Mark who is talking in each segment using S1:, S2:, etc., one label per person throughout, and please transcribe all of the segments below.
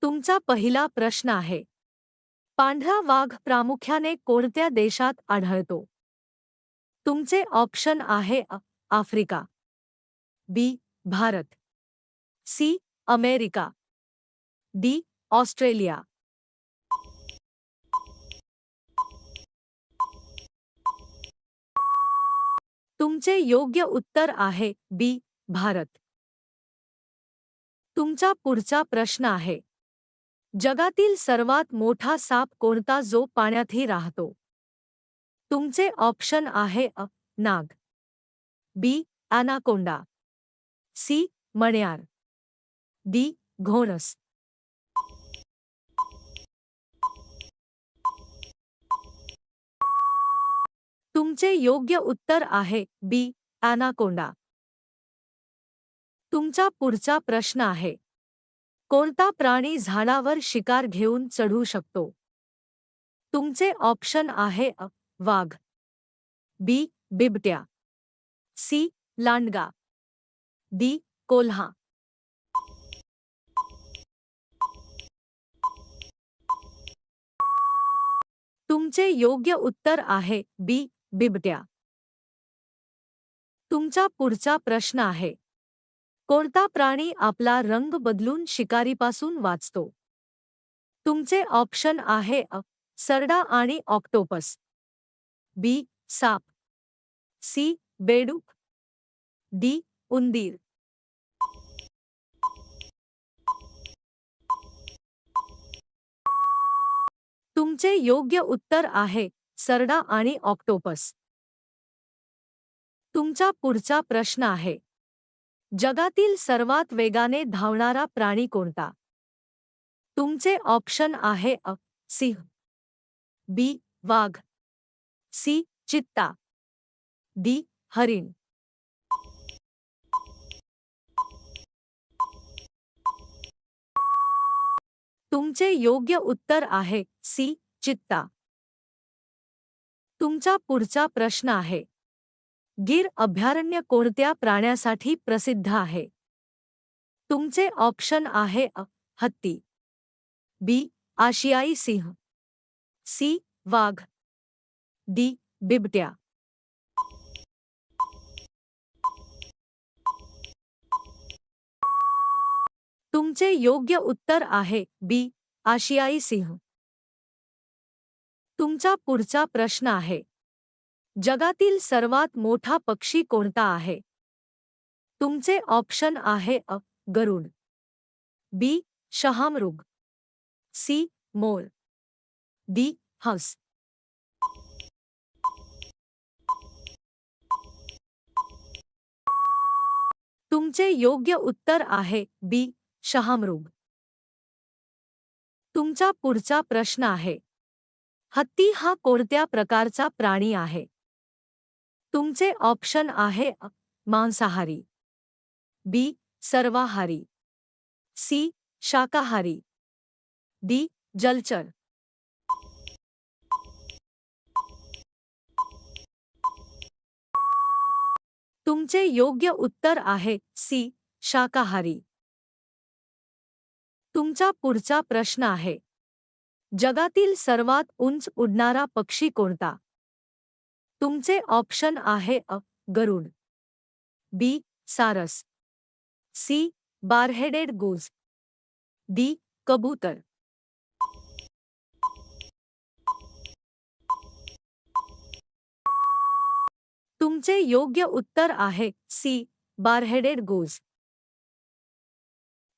S1: तुमचा पहिला प्रश्न आहे. पांढरा वाघ प्रामुख्याने कोणत्या देशात आढळतो? तुमचे ऑप्शन आहे Africa, B. Bharat, C. America, D. Australia. तुमचे योग्य उत्तर आहे बी. भारत. तुमचा पुढचा प्रश्न आहे. जगातील सर्वात मोठा साप कोणता जो पाण्यातही राहतो? तुमचे ऑप्शन आहे नाग, बी. Anaconda, C. मण्यार, डी. घोणस. तुमचे योग्य उत्तर आहे बी. ॲनाकोंडा. तुमचा पुढचा प्रश्न आहे. कोणता प्राणी झाडावर शिकार घेऊन चढू शकतो? तुमचे ऑप्शन आहे वाघ, बी. बिबट्या, सी. लांडगा, डी. कोल्हा. तुमचे योग्य उत्तर आहे बी. बिबट्या. तुमचा पुढचा प्रश्न आहे. कोणता प्राणी आपला रंग बदलून शिकारीपासून वाचतो? तुमचे ऑप्शन आहे सरडा आणि ऑक्टोपस, बी. साप, सी. बेडूक, डी. उंदीर. तुमचे योग्य उत्तर आहे सरडा आणि ऑक्टोपस. तुमचा पुढचा प्रश्न आहे. जगातील सर्वात वेगाने धावणारा प्राणी कोणता? तुमचे ऑप्शन आहे सिंह, बी. वाघ, सी. चित्ता, डी. हरिण. तुमचे योग्य उत्तर आहे सी. चित्ता. तुमचा पुढचा प्रश्न आहे. गीर अभयारण्य कोणत्या प्राण्यासाठी प्रसिद्ध आहे? तुमचे ऑप्शन आहे हत्ती, बी. आशियाई सिंह, सी. वाघ, डी. बिबट्या. तुमचे योग्य उत्तर आहे बी. आशियाई सिंह. तुमचा पुढचा प्रश्न आहे. जगातील सर्वात मोठा पक्षी कोणता आहे? तुमचे ऑप्शन आहे गरुड, बी. शहामृग, सी. मोर, डी. हंस. तुमचे योग्य उत्तर आहे बी. शहामृग. तुमचा पुढचा प्रश्न आहे. हत्ती हा कोणत्या प्रकारचा प्राणी आहे? तुमचे ऑप्शन आहे मांसाहारी, बी. सर्वाहारी, सी. शाकाहारी, डी. जलचर. तुमचे योग्य उत्तर आहे सी. शाकाहारी. तुमचा पुढचा प्रश्न आहे. जगातील सर्वात उंच उडणारा पक्षी कोणता? तुमचे ऑप्शन आहे गरुड, बी. सारस, सी. बारहेडेड गूज, डी. कबूतर. तुमचे योग्य उत्तर आहे सी. बारहेडेड गूज.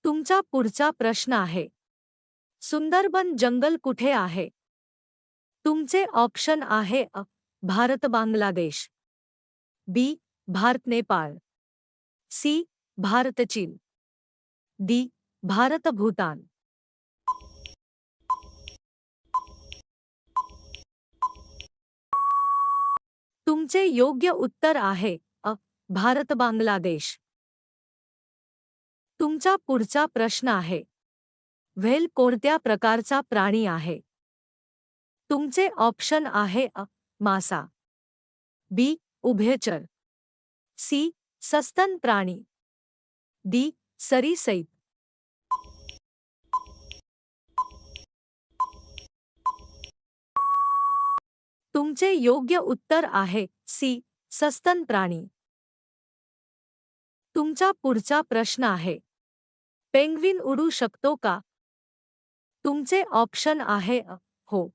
S1: तुमचा पुढचा प्रश्न आहे. सुंदरबन जंगल कुठे आहे? तुमचे ऑप्शन आहे भारत बांगलादेश, बी. भारत नेपाळ, सी. भारत चीन, डी. भारत भूतान. तुमचे योग्य उत्तर आहे भारत बांगलादेश. तुमचा पुढचा प्रश्न आहे. व्हेल कोणत्या प्रकारचा प्राणी आहे? तुमचे ऑप्शन आहे मासा, बी. उभयचर, सी. सस्तन प्राणी, डी. सरीसैप. तुमचे योग्य उत्तर आहे सी सस्तन प्राणी. तुमचा पुढचा प्रश्न आहे पेंग्विन उडू शकतो का? तुमचे ऑप्शन आहे हो,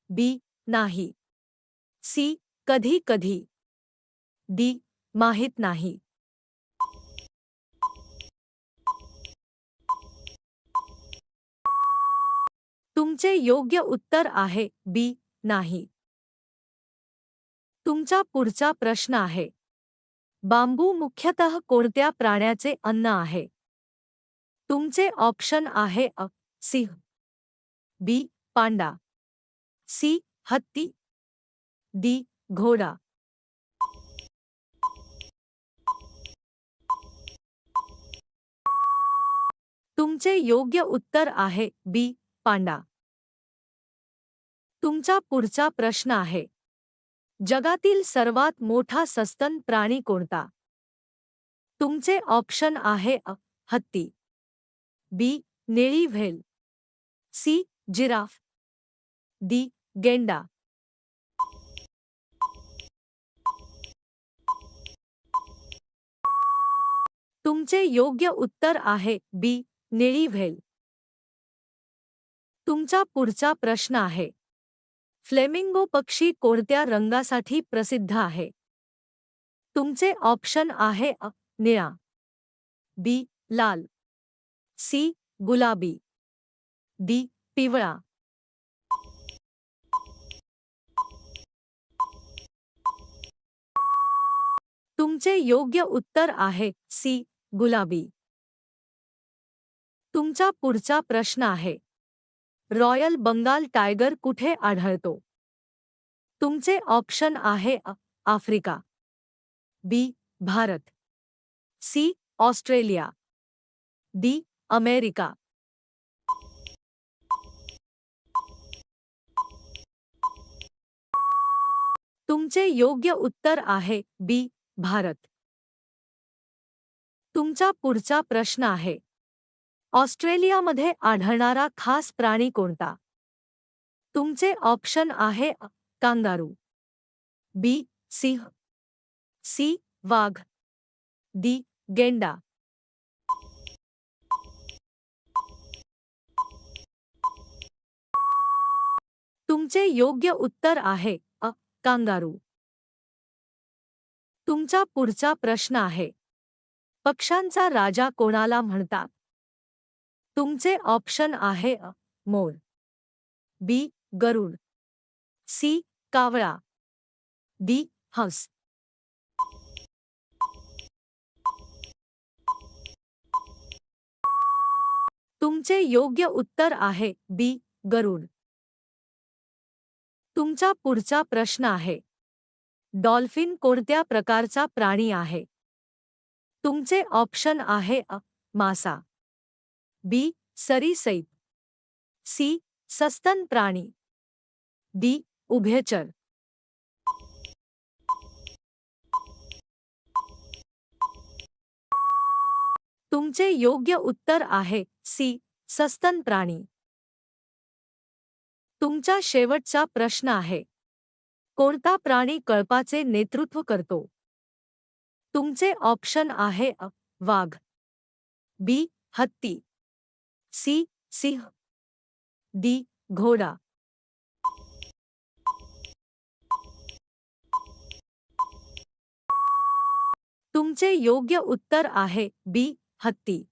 S1: बी नाही, सी कधी कधी, डी माहित नाही. तुमचे योग्य उत्तर आहे बी नाही. तुमचा पुढचा प्रश्न आहे बांबू मुख्यतः कोणत्या प्राण्याचे अन्न आहे? तुमचे ऑप्शन आहे सिंह, बी पांडा, सी हत्ती, डी घोडा. तुमचे योग्य उत्तर आहे बी पांडा. तुमचा पुढचा प्रश्न आहे जगातील सर्वात मोठा सस्तन प्राणी कोणता? तुमचे ऑप्शन आहे हत्ती, बी निळी व्हेल, सी जिराफ, डी गेंडा. तुमचे योग्य उत्तर आहे बी निळी व्हेल. तुमचा पुढचा प्रश्न आहे फ्लेमिंगो पक्षी कोणत्या रंगासाठी प्रसिद्ध आहे? तुमचे ऑप्शन आहे निळा, बी लाल, सी गुलाबी, डी पिवळा. तुमचे योग्य उत्तर आहे सी गुलाबी. तुमचा पुढचा प्रश्न आहे रॉयल बंगाल टायगर कुठे आढळतो? तुमचे ऑप्शन आहे Africa, B Bharat, C Australia, D America. तुमचे योग्य उत्तर आहे बी भारत. तुमचा पुढचा प्रश्न आहे ऑस्ट्रेलियामध्ये आढळणारा खास प्राणी कोणता? तुमचे ऑप्शन आहे कांगारू, बी सिंह, सी वाघ, डी गेंडा. तुमचे योग्य उत्तर आहे कांगारू. तुमचा पुढचा प्रश्न आहे पक्ष्यांचा राजा कोणाला म्हणतात? तुमचे ऑप्शन आहे मोर, बी गरुड, सी कावळा, डी हंस. तुमचे योग्य उत्तर आहे बी गरुड. तुमचा पुढचा प्रश्न आहे डॉल्फिन कोणत्या प्रकारचा प्राणी आहे? तुमचे ऑप्शन आहे मासा, बी सरीसैप, सी सस्तन प्राणी, डी उभयचर. तुमचे योग्य उत्तर आहे सी सस्तन प्राणी. तुमचा शेवटचा प्रश्न आहे कोणता प्राणी कळपाचे नेतृत्व करतो? तुमचे ऑप्शन आहे वाघ, बी हत्ती, सी सिंह, डी घोडा. तुमचे योग्य उत्तर आहे बी हत्ती.